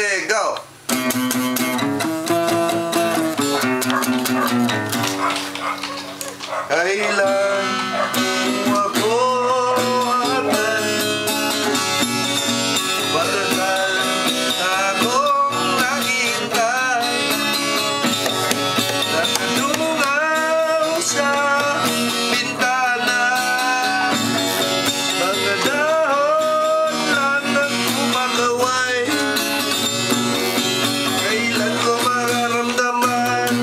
Go! Kailan mo ako hatan, matagal akong naghihintay, nakadungaw sa bintana, mga dahon lang ang kumakaway. Kailan ko mararamdaman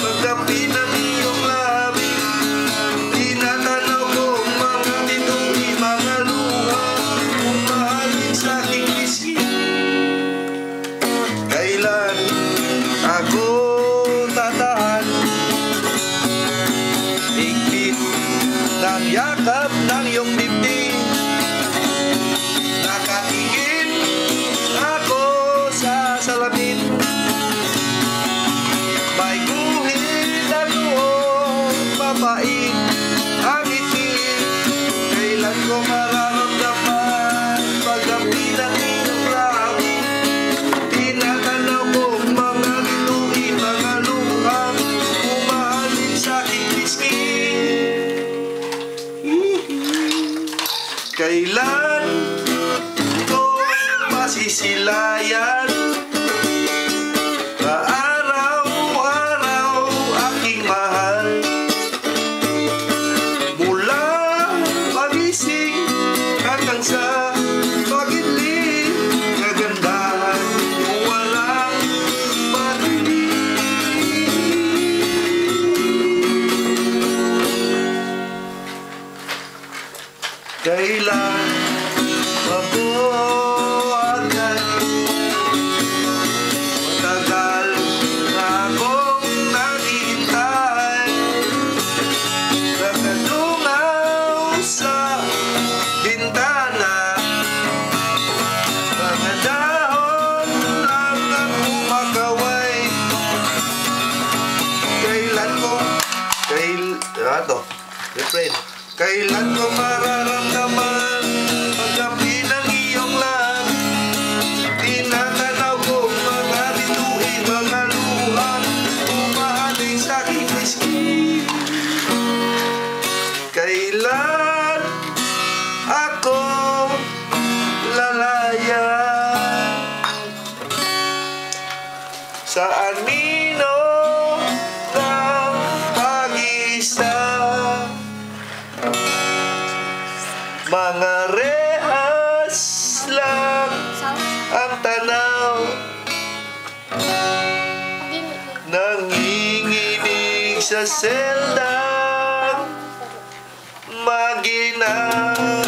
pagkapi ng iyong labi? Tinatanaw ko mga bituin, mga luha, umahalin sa aking pisngi. Kailan ako tatahan, higpit ng yakap ng iyong dibdib? Nakatingin ako sa salamin, may guhit na noong mapait ang ngiti. Kailan ko mararamdaman pagdapi ng iyong labi? Tinatanaw ko mga bituin, mga luha, umahalin sa aking pisngi. Kailan ko masisilayan na araw-araw aking mahal? Mula pagising hanggang sa pag-idlip, kagandahan mo walang madilim. Kailan ako agad, matagal na akong naghihintay, nakadungaw sa bintana, mga dahon lang ang kumakaway. Kailan ko refrain. Kailan ko mararamdaman pagdapi ng iyong labi? Tinatanaw ko mga bituin, mga luha, umahalin sa aking pisngi. Kailan ako lalaya sa anino ng pag-isa? Mga rehas lang ang tanaw, nanginginig sa seldang maginaw.